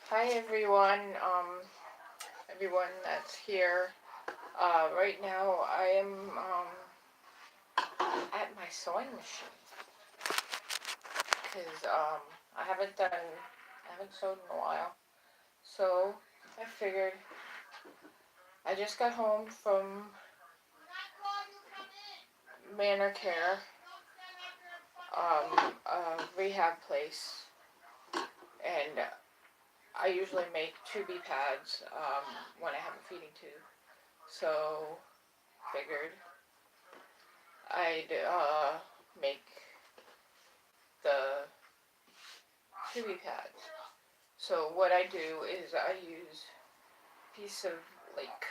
Hi everyone, everyone that's here. Right now I am at my sewing machine because I haven't sewed in a while. So I figured I just got home from Manor Care, a rehab place, and I usually make Tubie pads when I have a feeding tube. So figured I'd make the Tubie pads. So what I do is I use a piece of like,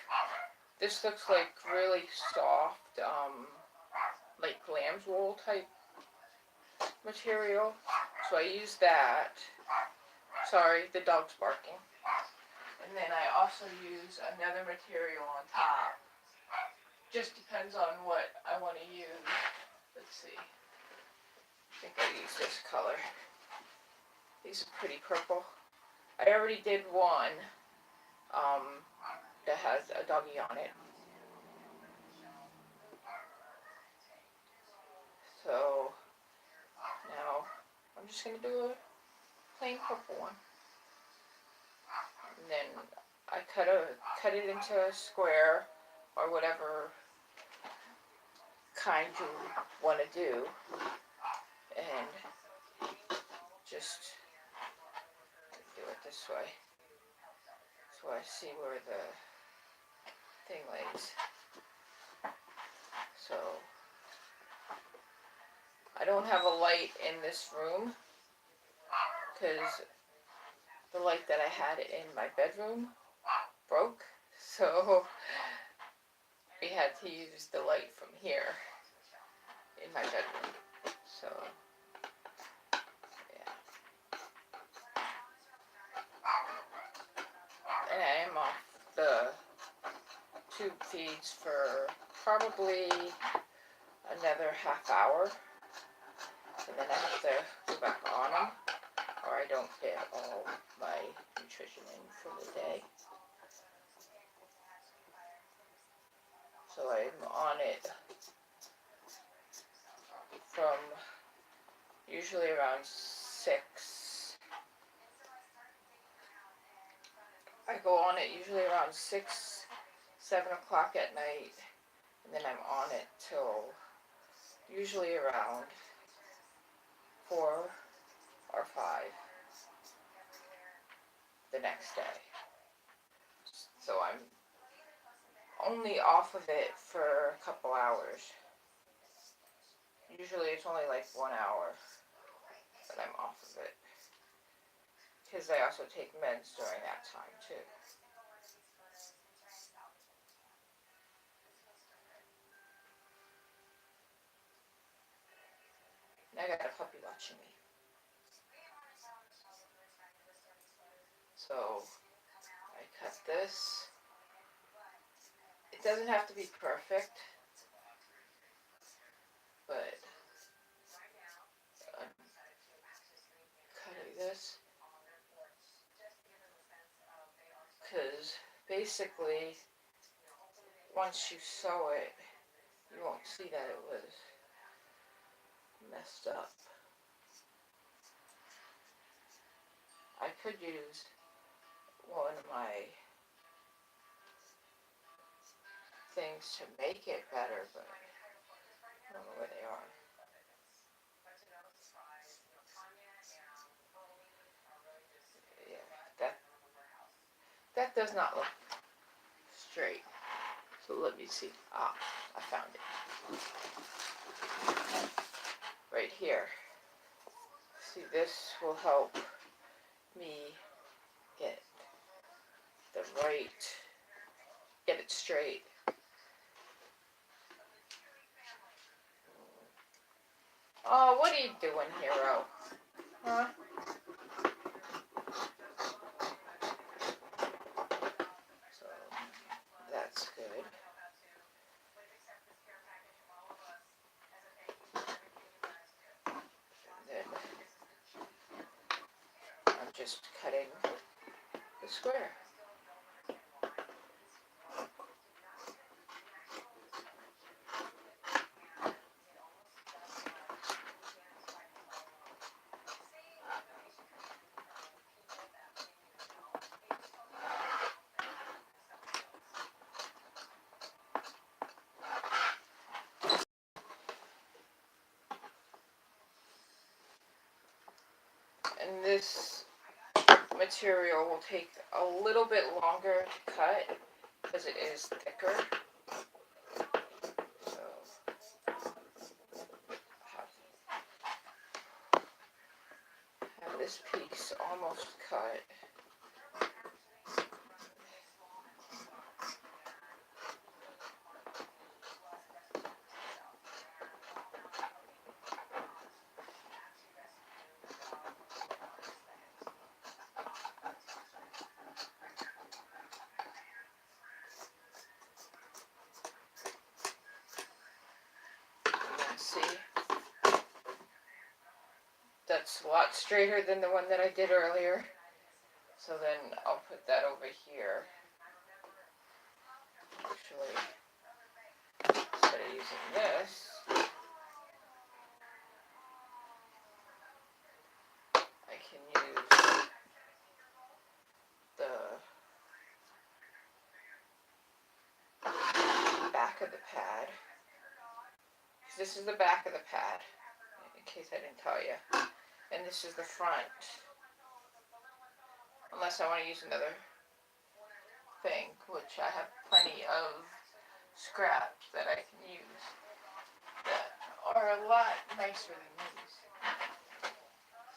this looks like really soft, like lamb's wool type material. So I use that. Sorry, the dog's barking. And then I also use another material on top. Just depends on what I want to use. Let's see. I think I use this color. These are pretty purple. I already did one that has a doggy on it. So now I'm just going to do a plain purple one. And then I cut it into a square or whatever kind you want to do, and just do it this way so I see where the thing lays. So I don't have a light in this room because the light that I had in my bedroom broke, so we had to use the light from here in my bedroom. So yeah, and I am off the tube feeds for probably another half hour, and then I have to go back on them or I don't get all my nutrition in for the day. So I'm on it from usually around 6. I go on it usually around 6, 7 o'clock at night, and then I'm on it till usually around 4 or 5 the next day. So I'm only off of it for a couple hours. Usually it's only like 1 hour that I'm off of it, because I also take meds during that time too. And I got a puppy watching me. So I cut this. It doesn't have to be perfect, but I'm cutting this because basically once you sew it, you won't see that it was messed up. I could use one of my things to make it better, but I don't know where they are. Yeah, that does not look straight. So let me see. Ah, I found it. Right here. See, this will help me get get it straight. Oh, what are you doing, hero? Huh? So, that's good. And then I'm just cutting the square. And this material will take a little bit longer to cut because it is thicker. So have this piece almost cut. See, that's a lot straighter than the one that I did earlier. So then I'll put that over here. Actually, instead of using this, I can use the back of the pad. This is the back of the pad, in case I didn't tell you. And this is the front. Unless I want to use another thing, which I have plenty of scraps that I can use that are a lot nicer than these.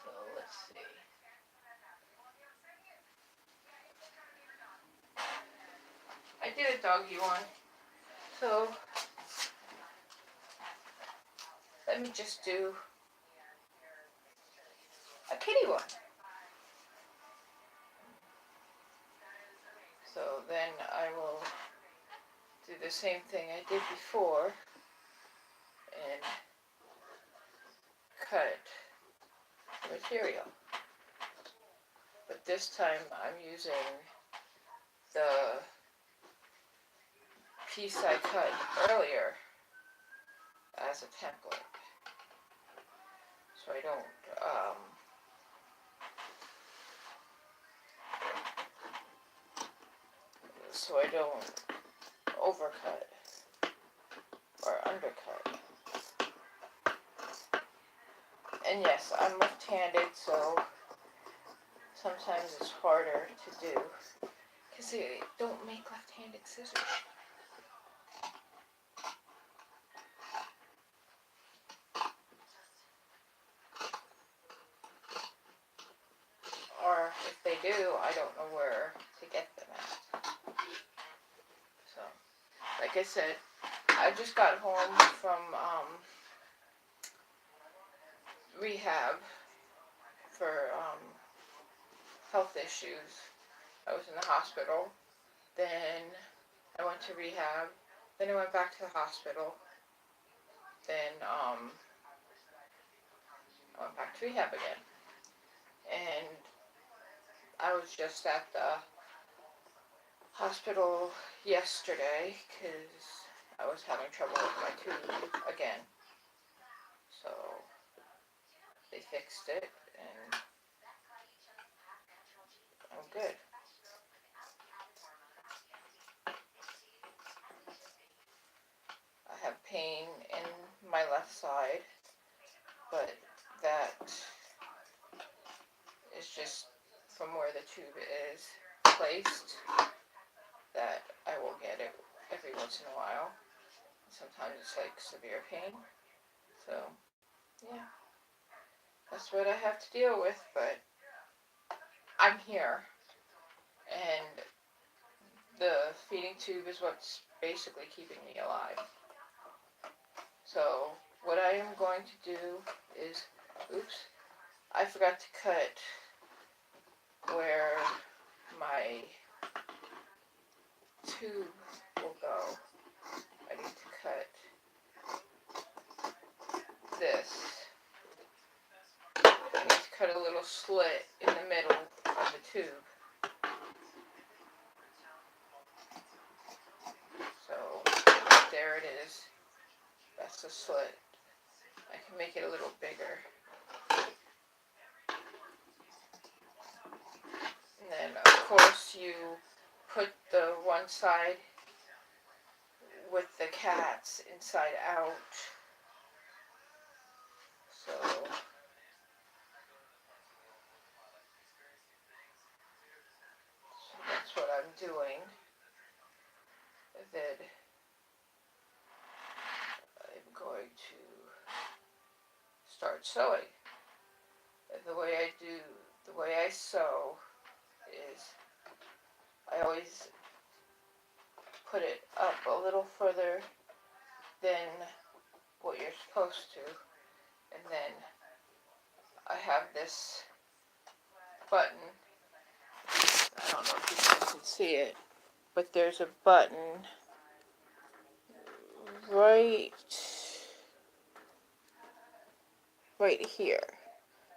So let's see. I did a doggy one. So let me just do a kitty one. So then I will do the same thing I did before and cut material. But this time I'm using the piece I cut earlier as a template. So I don't overcut or undercut. And yes, I'm left-handed, so sometimes it's harder to do because they don't make left-handed scissors. Or if they do, I don't know where to get them at. So, like I said, I just got home from rehab for health issues. I was in the hospital, then I went to rehab, then I went back to the hospital, then I went back to rehab again. And I was just at the hospital yesterday because I was having trouble with my tube again. So they fixed it and I'm good. I have pain in my left side, but that is just from where the tube is placed, that I will get it every once in a while. Sometimes it's like severe pain. So, yeah. That's what I have to deal with, but I'm here. And the feeding tube is what's basically keeping me alive. So, what I am going to do is, oops, I forgot to cut where my tube will go. I need to cut this. I need to cut a little slit in the middle of the tube. So there it is. That's the slit. I can make it a little bigger. And then of course you put the one side with the cats inside out. So that's what I'm doing. And then I'm going to start sewing. And the way I sew is I always put it up a little further than what you're supposed to. And then I have this button. I don't know if you guys can see it, but there's a button right here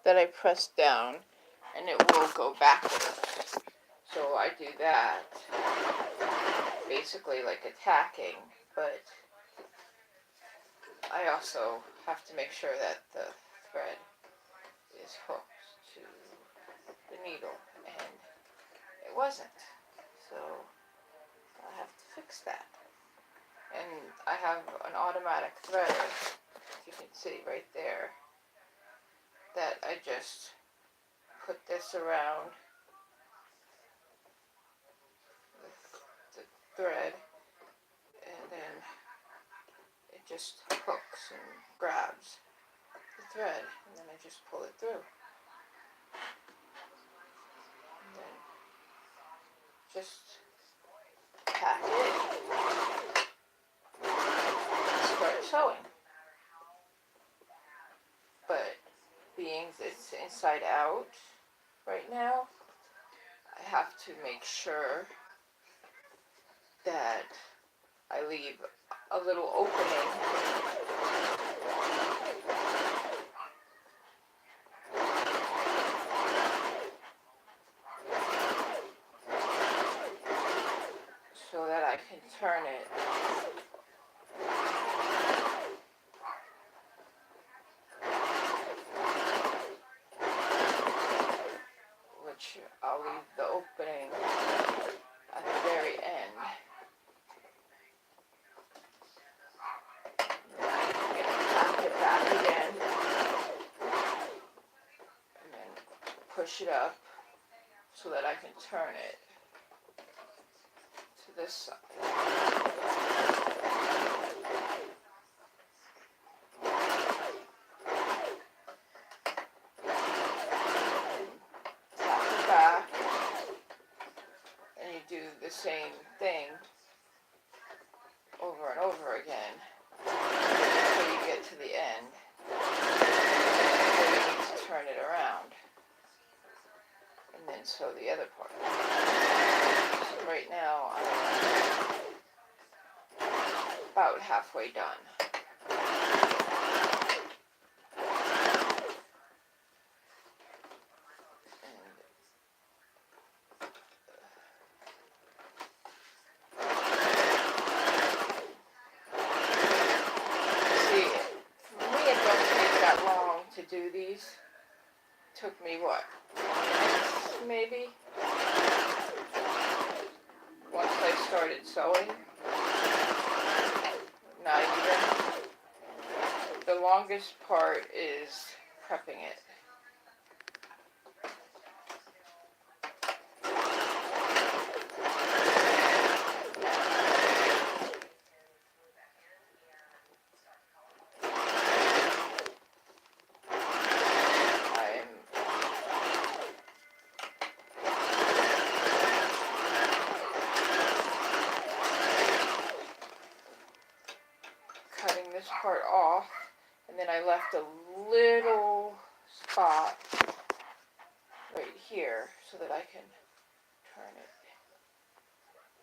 that I press down and it will go backwards. So I do that, basically like a tacking, but I also have to make sure that the thread is hooked to the needle, and it wasn't. So I have to fix that. And I have an automatic threader, you can see right there, that I just put this around the thread, and then it just hooks and grabs the thread, and then I just pull it through. And then just pack it and start sewing. But being it's inside out right now, I have to make sure that I leave a little opening so that I can turn it which I'll leave the opening at the very end. Then I'm going to tap it back again and then push it up so that I can turn it to this side. Back, and you do the same thing over and over again until you get to the end where you need to turn it around and then sew the other part. So right now I'm about halfway done. To do these took me what, maybe once I started sewing, not even. The longest part is prepping it. This part off, and then I left a little spot right here so that I can turn it,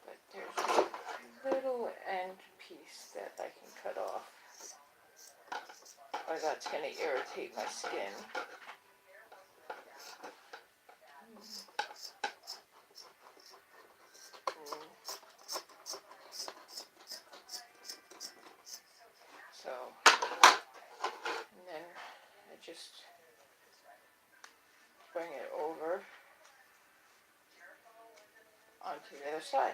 but there's a little end piece that I can cut off, or that's going to irritate my skin. to the other side.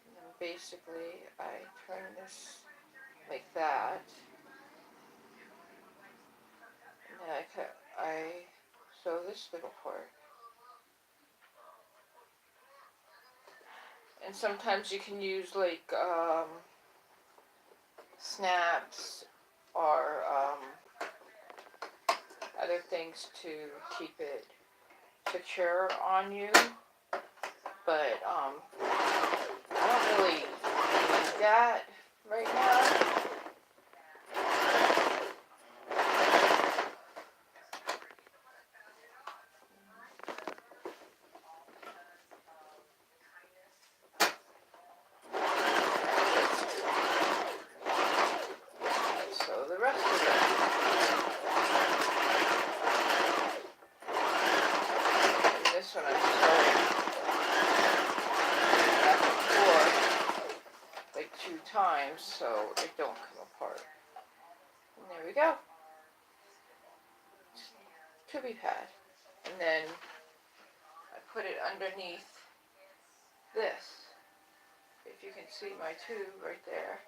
And then basically I turn this like that, and then I sew this little part. And sometimes you can use like snaps or other things to keep it secure on you, but I don't really need that right now. So the rest of it. And this one I'm sewing back and forth like 2 times so it don't come apart. And there we go. Tubie pad. And then I put it underneath this. If you can see my tube right there,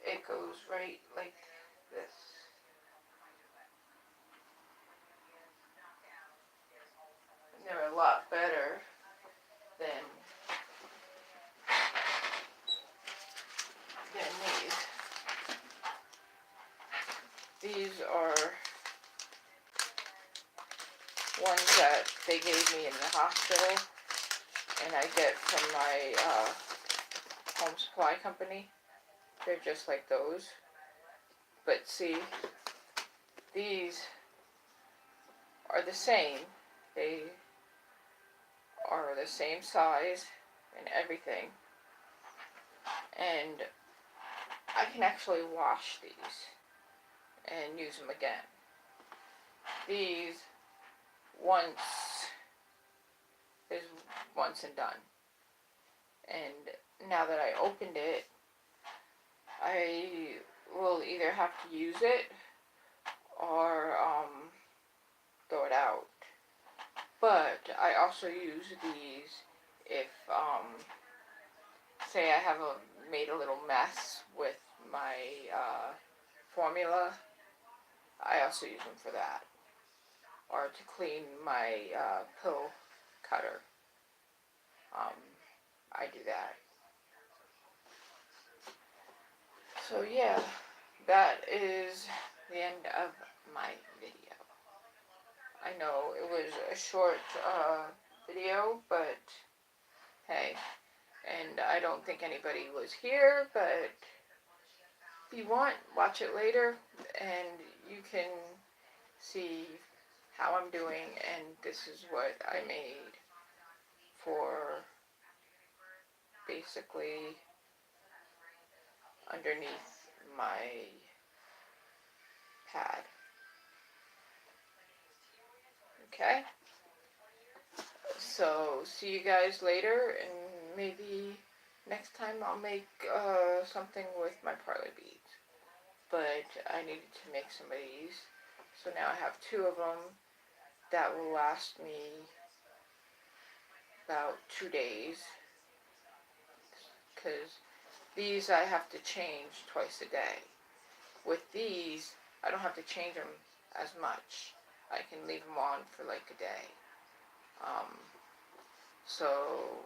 it goes right like this. And they're a lot better than these. These are ones that they gave me in the hospital, and I get from my home supply company. They're just like those. But see, these are the same. They are the same size and everything. And I can actually wash these and use them again. These is once and done. And now that I opened it, I will either have to use it or throw it out. But I also use these if say I have made a little mess with my formula. I also use them for that, or to clean my pill cutter. I do that. So yeah, that is the end of my video. I know it was a short video, but hey, and I don't think anybody was here, but if you want, watch it later, and you can see how I'm doing, and this is what I made for basically underneath my pad. Okay? So, see you guys later, and maybe next time I'll make something with my parlor beads. But I needed to make some of these. So now I have 2 of them that will last me about 2 days. Because these I have to change twice a day. With these, I don't have to change them as much. I can leave them on for like a day. So